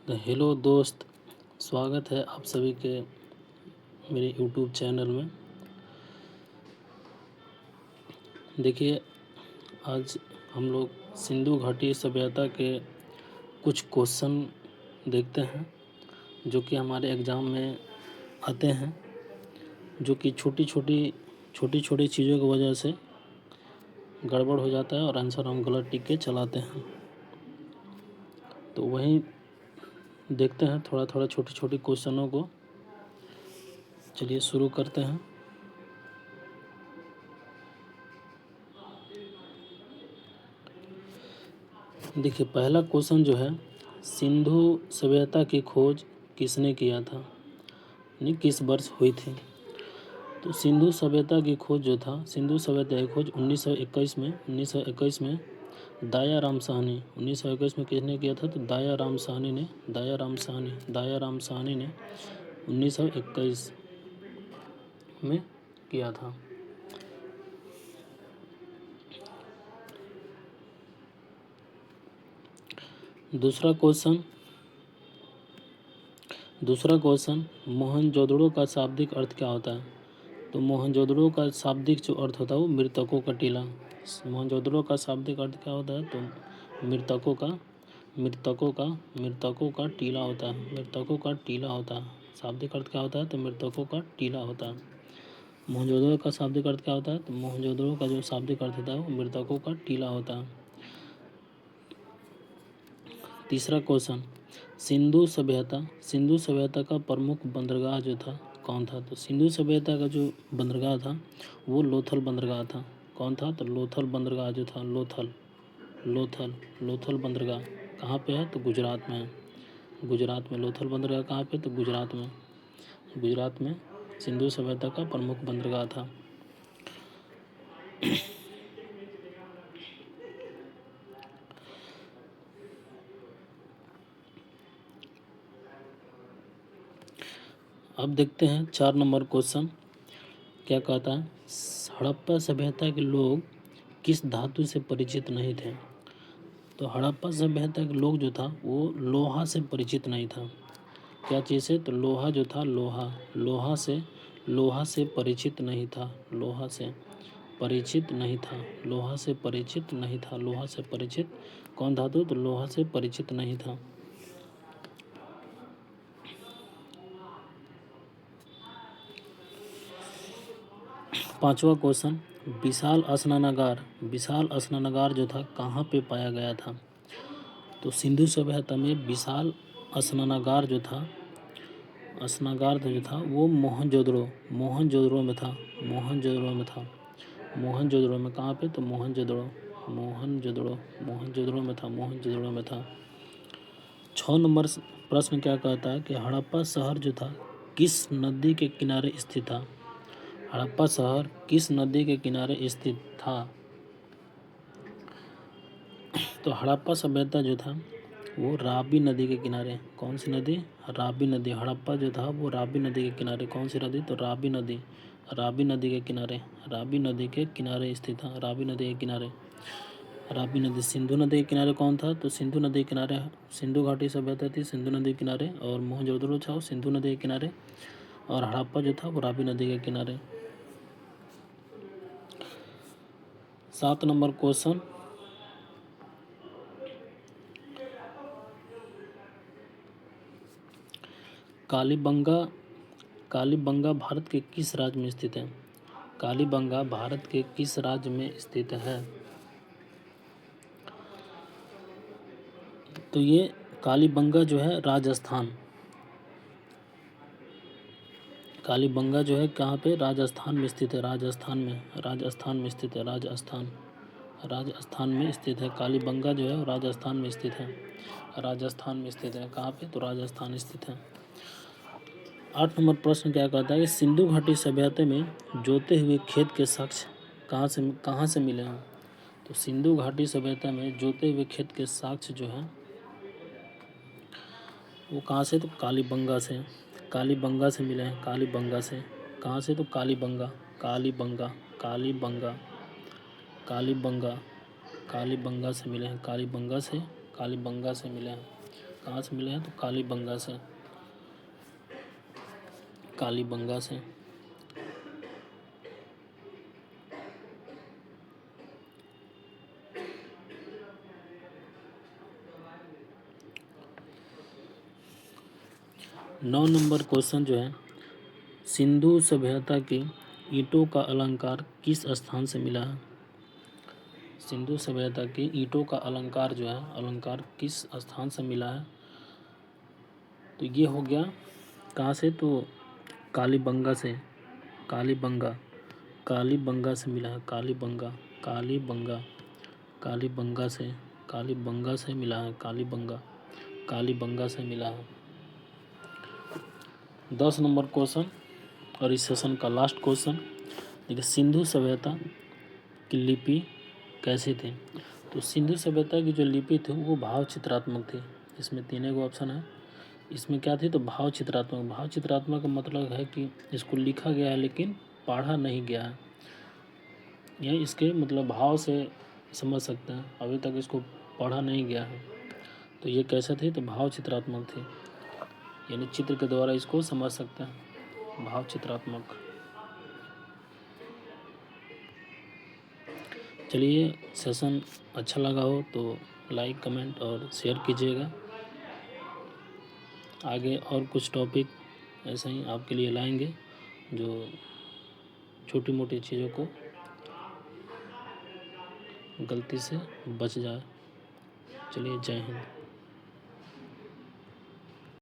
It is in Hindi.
तो हेलो दोस्त, स्वागत है आप सभी के मेरे यूट्यूब चैनल में। देखिए, आज हम लोग सिंधु घाटी सभ्यता के कुछ क्वेश्चन देखते हैं जो कि हमारे एग्ज़ाम में आते हैं, जो कि छोटी छोटी चीज़ों की वजह से गड़बड़ हो जाता है और आंसर हम गलत टिक के चलाते हैं। तो वहीं देखते हैं थोड़ा छोटी क्वेश्चनों को। चलिए शुरू करते हैं। देखिए, पहला क्वेश्चन जो है, सिंधु सभ्यता की खोज किसने किया था, यानी किस वर्ष हुई थी। तो सिंधु सभ्यता की खोज जो था, सिंधु सभ्यता की खोज 1921 में दायाराम साहनी 1921 में किसने किया था। तो दायाराम साहनी ने 1921 में किया था। दूसरा क्वेश्चन, मोहनजोदड़ो का शाब्दिक अर्थ क्या होता है। तो मोहनजोदड़ो का शाब्दिक जो अर्थ होता है वो मृतकों का टीला। मोहनजोदड़ो का शाब्दिक अर्थ क्या होता है। तो मृतकों का टीला होता है। मृतकों का टीला होता है। शाब्दिक अर्थ क्या होता है। तो मृतकों का टीला होता है। मोहनजोदड़ो का शाब्दिक अर्थ क्या होता है। तो मोहनजोदड़ो का जो शाब्दिक अर्थ होता है वो मृतकों का टीला होता है। तीसरा क्वेश्चन, सिंधु सभ्यता का प्रमुख बंदरगाह जो था कौन था। तो सिंधु सभ्यता का जो बंदरगाह था वो लोथल बंदरगाह था। कौन था। तो लोथल बंदरगाह जो था, लोथल बंदरगाह कहाँ पे है। तो गुजरात में है। गुजरात में लोथल बंदरगाह कहाँ पे। तो गुजरात में सिंधु सभ्यता का प्रमुख बंदरगाह था। अब देखते हैं 4 नंबर क्वेश्चन क्या कहता है। हड़प्पा सभ्यता के लोग किस धातु से परिचित नहीं थे। तो हड़प्पा सभ्यता के लोग जो था वो लोहा से परिचित नहीं था। क्या चीज़ से। तो लोहा जो था, लोहा से परिचित नहीं था। लोहा से परिचित कौन धातु। तो लोहा से परिचित नहीं था। पांचवा क्वेश्चन, विशाल स्नानागार जो था कहाँ पे पाया गया था। तो सिंधु सभ्यता में विशाल स्नानागार जो था वो मोहनजोदड़ो में था। मोहनजोदड़ो में कहाँ पे। तो मोहनजोदड़ो में था। 6 नंबर प्रश्न क्या कहता है कि हड़प्पा शहर जो था किस नदी के किनारे स्थित था। हड़प्पा शहर किस नदी के किनारे स्थित था। तो हड़प्पा सभ्यता जो था वो रावी नदी के किनारे। कौन सी नदी। रावी नदी। हड़प्पा जो था वो रावी नदी के किनारे। कौन सी नदी। तो रावी नदी के किनारे स्थित था। रावी नदी सिंधु नदी के किनारे कौन था। तो सिंधु नदी के किनारे सिंधु घाटी सभ्यता थी सिंधु नदी के किनारे, और मोहनजोदड़ो था वो सिंधु नदी के किनारे, और हड़प्पा जो था वो रावी नदी के किनारे। 7 नंबर क्वेश्चन, कालीबंगा भारत के किस राज्य में स्थित है। कालीबंगा भारत के किस राज्य में स्थित है। तो ये कालीबंगा जो है राजस्थान। कालीबंगा जो है कहाँ पे। राजस्थान में स्थित है। राजस्थान में स्थित है। कालीबंगा जो है राजस्थान में स्थित है। कहाँ पे। तो राजस्थान स्थित है। 8 नंबर प्रश्न क्या कहता है कि सिंधु घाटी सभ्यता में जोते हुए खेत के साक्ष्य कहाँ से मिले हैं। तो सिंधु घाटी सभ्यता में जोते हुए खेत के साक्ष्य जो है वो कहाँ से। तो कालीबंगा से मिले हैं। कालीबंगा से कहाँ से। तो कालीबंगा से मिले हैं। कालीबंगा से मिले हैं। कहाँ से मिले हैं? तो कालीबंगा से, कालीबंगा से। नौ नंबर क्वेश्चन जो है, सिंधु सभ्यता की ईंटों का अलंकार किस स्थान से मिला है? सिंधु सभ्यता की ईंटों का अलंकार जो है, अलंकार किस स्थान से मिला है? तो ये हो गया कहाँ से? तो कालीबंगा से, कालीबंगा, कालीबंगा से मिला है। कालीबंगा, कालीबंगा, कालीबंगा से, कालीबंगा से मिला है। कालीबंगा, कालीबंगा से मिला है। 10 नंबर क्वेश्चन और इस सेशन का लास्ट क्वेश्चन देखिए, सिंधु सभ्यता की लिपि कैसी थी? तो सिंधु सभ्यता की जो लिपि थी वो भाव चित्रात्मक थी। इसमें 3 ऑप्शन है। इसमें क्या थी? तो भाव चित्रात्मक। भाव चित्रात्मक का मतलब है कि इसको लिखा गया है लेकिन पढ़ा नहीं गया है, यह इसके मतलब भाव से समझ सकते हैं, अभी तक इसको पढ़ा नहीं गया है। तो ये कैसे थी? तो भाव चित्रात्मक थी, यानी चित्र के द्वारा इसको समझ सकते हैं, भाव चित्रात्मक। चलिए, सेशन अच्छा लगा हो तो लाइक, कमेंट और शेयर कीजिएगा। आगे और कुछ टॉपिक ऐसे ही आपके लिए लाएंगे जो छोटी मोटी चीज़ों को गलती से बच जाए। चलिए, जय हिंद।